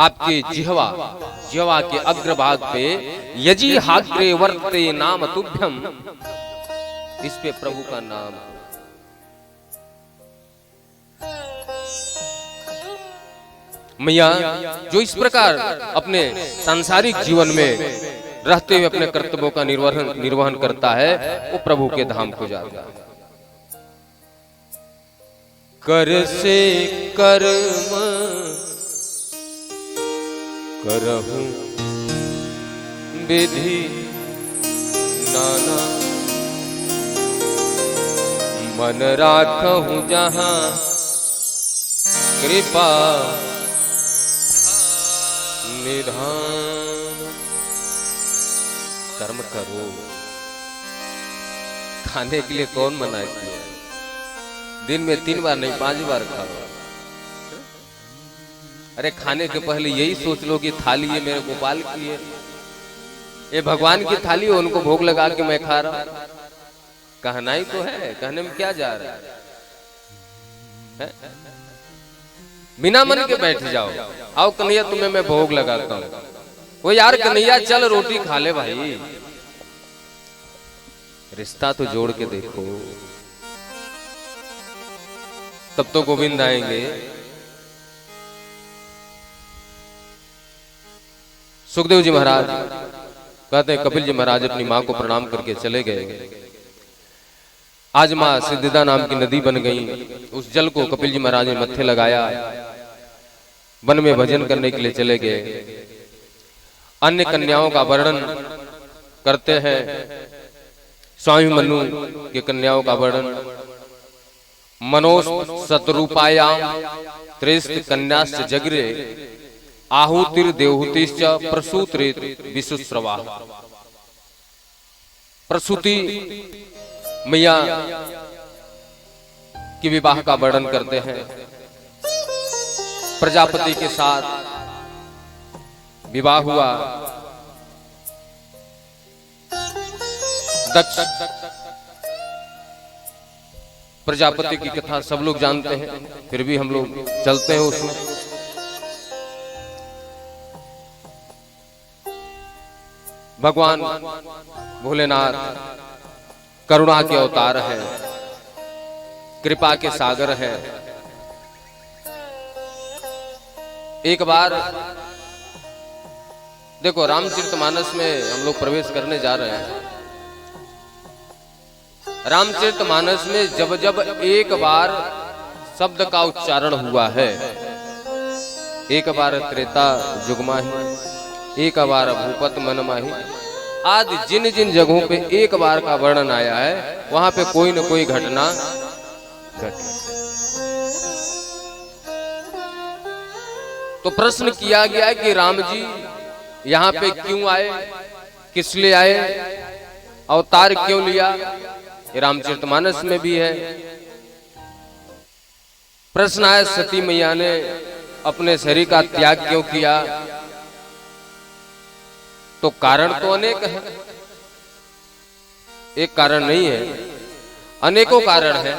आपके जिह्वा के अग्रभाग पे यजी हाग्रे वर्ते नाम तुभ्यम, इस पे प्रभु का नाम। मैया जो इस प्रकार अपने सांसारिक जीवन में रहते हुए अपने कर्तव्यों का निर्वहन करता है, वो प्रभु के धाम को जाता है। कर से कर्म करहूं विधि नाना, मन राखहूं जहां कृपा निधान। कर्म करो, खाने के लिए कौन मना किया? दिन में 3 बार नहीं 5 बार खाओ। अरे खाने के पहले यही सोच लो कि थाली ये मेरे गोपाल की है, ये भगवान की थाली है, उनको भोग लगा के मैं खा रहा हूं। कहना ही तो है, कहने में क्या जा रहा है? बिना मन के बैठ जाओ, आओ कन्हैया तुम्हें मैं भोग लगाता हूं। वो यार कन्हैया चल रोटी खा ले भाई, रिश्ता तो जोड़ के देखो, तब तो गोविंद आएंगे। सुखदेव जी महाराज कहते हैं कपिल जी महाराज अपनी मां को प्रणाम करके चले गए। आज मां सिद्धिदा नाम की नदी बन गई। उस जल को कपिल जी महाराज ने मत्थे लगाया, वन में भजन करने के लिए चले गए। अन्य कन्याओं का वर्णन करते हैं, स्वामी मनु के कन्याओं का वर्णन, मनोस सतरूपायाम त्रिस्त कन्याश्च जगरे आहुतिर देवहूतिश्च प्रसूत्रेत विशुश्रवा। प्रसूति मैया की विवाह का वर्णन करते हैं। प्रजापति के साथ विवाह हुआ। दक्ष प्रजापति की कथा सब लोग जानते हैं, फिर भी हम लोग चलते हैं उसमें। भगवान भोलेनाथ करुणा के अवतार हैं, कृपा के सागर हैं। एक बार देखो रामचरितमानस में हम लोग प्रवेश करने जा रहे हैं। रामचरितमानस में जब जब एक बार शब्द का उच्चारण हुआ है, एक बार त्रेता युग माही, एक बार भूपत मन माही, आदि जिन जिन जगहों पे एक बार का वर्णन आया है, वहां पे कोई न कोई घटना घटी। तो प्रश्न किया गया है कि राम जी यहाँ पे क्यों आए, किस लिए आए, अवतार क्यों लिया? ये रामचरितमानस में भी है। प्रश्न आया सती मैया ने अपने शरीर का त्याग क्यों किया? तो कारण तो अनेक है, एक कारण नहीं है, अनेकों कारण है।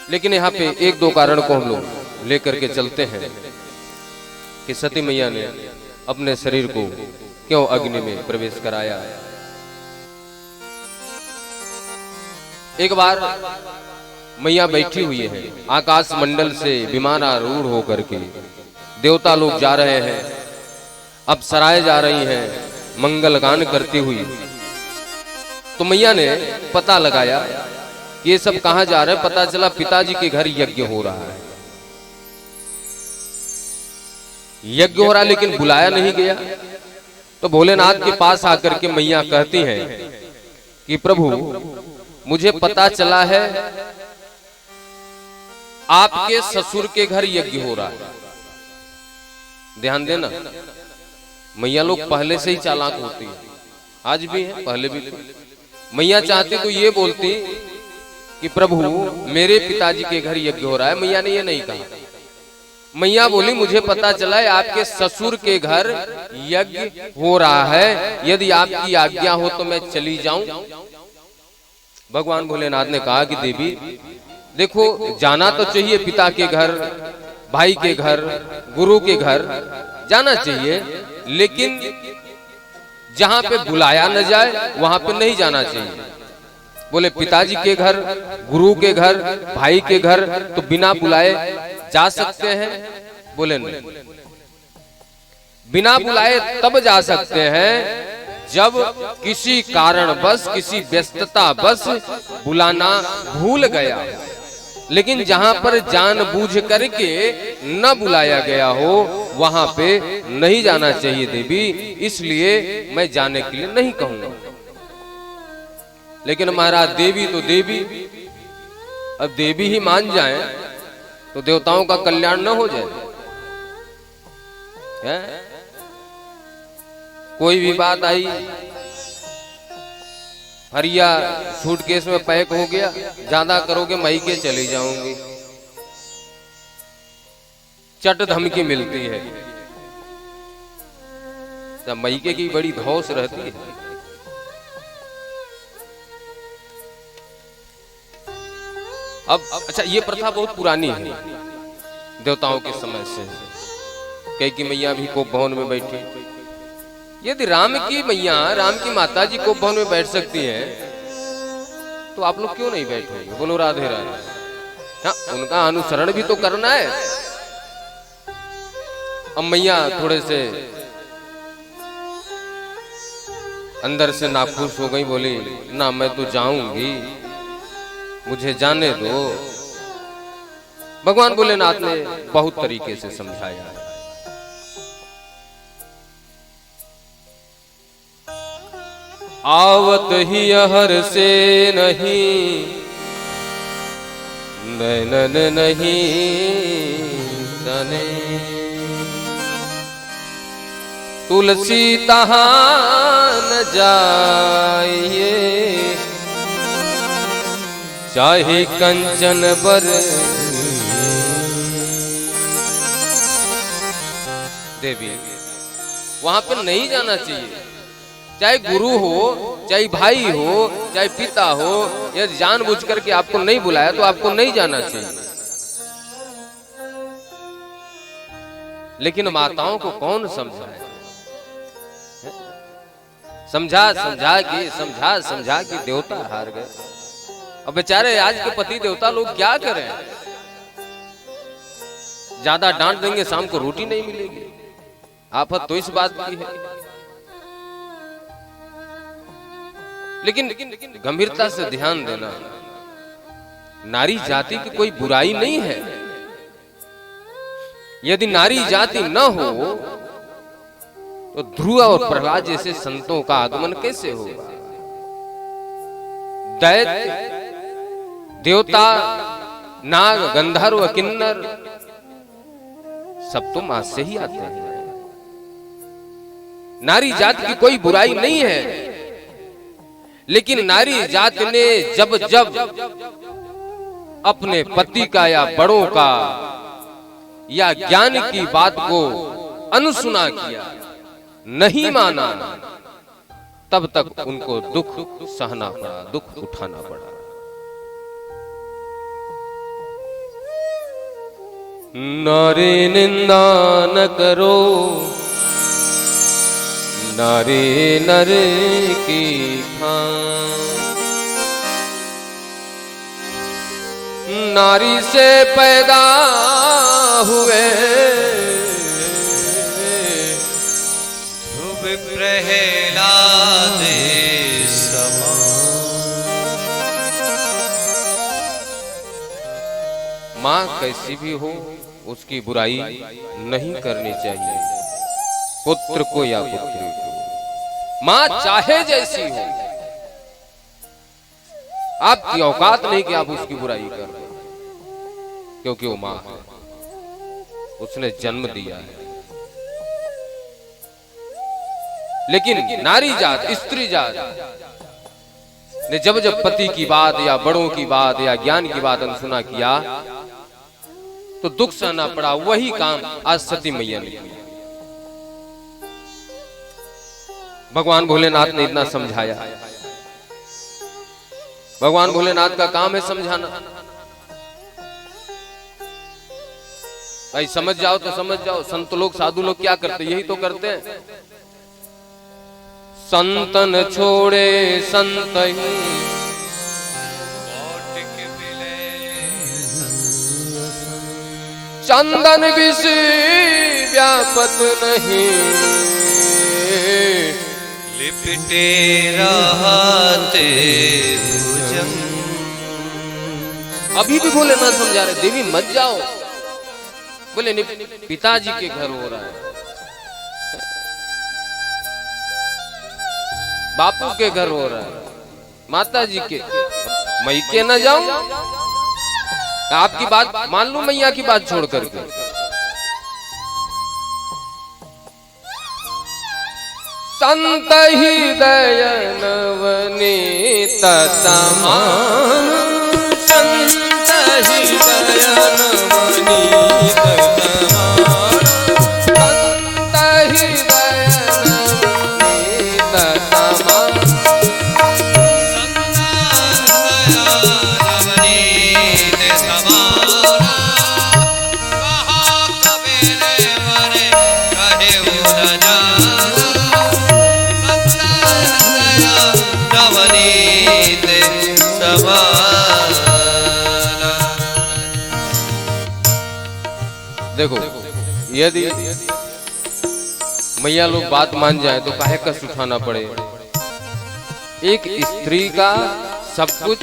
लेकिन यहाँ पे 1-2 कारण को हम लोग लेकर के चलते हैं कि सती मैया ने अपने शरीर को क्यों अग्नि में प्रवेश कराया। एक बार मैया बैठी हुई है, आकाश मंडल से विमान आरूढ़ होकर के देवता लोग जा रहे हैं, अप्सराएं जा रही हैं मंगल गान करती हुई। तो मैया ने पता लगाया कि ये सब कहां जा रहे हैं। पता चला पिताजी के घर यज्ञ हो रहा है। यज्ञ हो रहा लेकिन बुलाया नहीं गया। तो भोलेनाथ के पास आकर के मैया कहती हैं कि प्रभु मुझे पता चला है आपके ससुर के घर यज्ञ हो रहा है। ध्यान देना, मैया लोग पहले से ही चालाक होती है, आज भी है, पहले भी। मैया चाहती तो ये बोलती कि प्रभु मेरे पिताजी के घर यज्ञ हो रहा है। मैया ने ये नहीं कहा। मैया बोली मुझे पता चला है आपके ससुर के घर यज्ञ हो रहा है, यदि आपकी आज्ञा हो तो मैं चली जाऊं। भगवान भोलेनाथ ने कहा कि देवी देखो जाना तो चाहिए पिता के घर, भाई के घर, गुरु के घर जाना चाहिए, लेकिन जहां पे बुलाया न जाए वहां पे नहीं जाना चाहिए। बोले पिताजी के घर, गुरु के घर, भाई के घर तो बिना बुलाए जा सकते हैं? बोले नहीं, बिना बुलाए तब जा सकते हैं जब किसी कारणवश, किसी व्यस्तता बस बुलाना भूल गया। लेकिन जहां पर जानबूझ करके न बुलाया गया हो वहां पे नहीं जाना चाहिए देवी, इसलिए मैं जाने के लिए नहीं कहूंगा। लेकिन महाराज देवी तो देवी, अब देवी ही मान जाए तो देवताओं का कल्याण न हो जाए? है? कोई भी बात आई, हरिया सूटकेस में पैक हो गया, ज्यादा करोगे मई के चली जाऊंगी, चट धमकी मिलती है। जब मईके की बड़ी धौस रहती है। अब अच्छा, ये प्रथा बहुत पुरानी है, देवताओं के समय से। कई की मैया भी कोप भवन में बैठी। यदि राम की मैया, राम की माता जी कोप भवन में बैठ सकती हैं, तो आप लोग क्यों नहीं बैठोगे? बोलो राधे राधे। हाँ, उनका अनुसरण भी तो करना है। अब मैया थोड़े से अंदर से नाखुश हो गई, बोली ना मैं तो जाऊंगी, मुझे जाने दो। भगवान भोलेनाथ ने बहुत तरीके से समझाया है। आवत ही हर से नहीं, नैनन नहीं तने, तुलसी तहां न जाइए, चाहे कंचन बर। देवी वहां पर नहीं जाना चाहिए, चाहे गुरु हो, चाहे भाई हो, चाहे पिता हो, यदि जानबूझ करके आपको नहीं बुलाया तो आपको नहीं जाना चाहिए। लेकिन माताओं को कौन समझाए? समझा समझा के देवता हार गए। अब बेचारे आज के पति देवता लोग क्या करें? ज्यादा डांट देंगे, शाम को रोटी नहीं मिलेगी। आफत तो इस बात की है। लेकिन गंभीरता से ध्यान देना, नारी जाति की कोई बुराई नहीं है। यदि नारी जाति न हो तो ध्रुव और प्रहलाद जैसे संतों का आगमन कैसे होगा? दैत्य, देवता, नाग, गंधर्व, किन्नर सब तो मां से ही आते हैं। नारी जाति की कोई बुराई नहीं है, लेकिन नारी जाति ने जब जब अपने पति का या बड़ों का या ज्ञान की बात को अनसुना किया, नहीं माना, तब तक उनको दुख सहना पड़ा, दुख उठाना पड़ा। नारी निंदा न करो, नारी नर की खान, नारी से पैदा हुए ध्रुव प्रहलाद समान। माँ कैसी भी हो उसकी बुराई नहीं करनी चाहिए, पुत्र को या पुत्री को। माँ चाहे जैसी हो, आपकी औकात नहीं कि आप उसकी बुराई कर रहे, क्योंकि वो माँ है, उसने जन्म दिया है। लेकिन नारी जात, स्त्री जात ने जब जब पति की बात या बड़ों की बात या ज्ञान की बात अनसुना किया तो दुख सहना पड़ा। वही काम आज सती मैया ने किया। भगवान भोलेनाथ ने इतना समझाया। भगवान भोलेनाथ का काम है समझाना। भाई समझ जाओ तो समझ जाओ, संत लोग साधु लोग क्या करते, यही तो करते हैं। संतन छोड़े संत ही चंदन विष व्यापत नहीं, लिपटे रहते भुजंग। अभी भी बोले ना समझा रहे, देवी मत जाओ। बोले नहीं, पिताजी के घर हो रहा है, बापू के घर हो रहा है, माता जी के, मैं के ना जाऊं। आपकी बात मान लूं, मैया की बात छोड़ करके। संत हृदय नवनीत समान, संत हृदय नवनीत समान, संत हृदय नवनीत समान, देखो यदि मैया लोग बात मान जाए तो काहे कष्ट उठाना पड़े। एक स्त्री का सब कुछ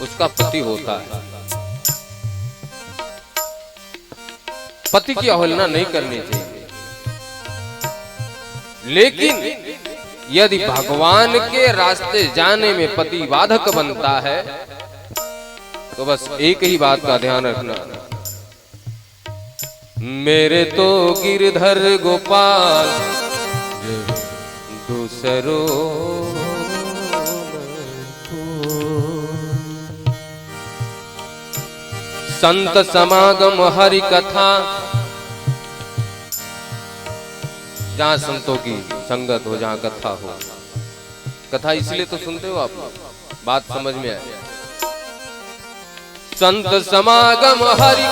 उसका पति होता है, पति की अवहेलना नहीं करनी चाहिए। लेकिन यदि भगवान के रास्ते जाने में पति बाधक बनता है तो बस एक ही बात का ध्यान रखना, मेरे तो गिरधर गोपाल दूसरों संत समागम हरि कथा, जहां संतों की संगत हो, जहां कथा हो। कथा इसलिए तो सुनते हो आप, बात समझ में आए। संत समागम हरि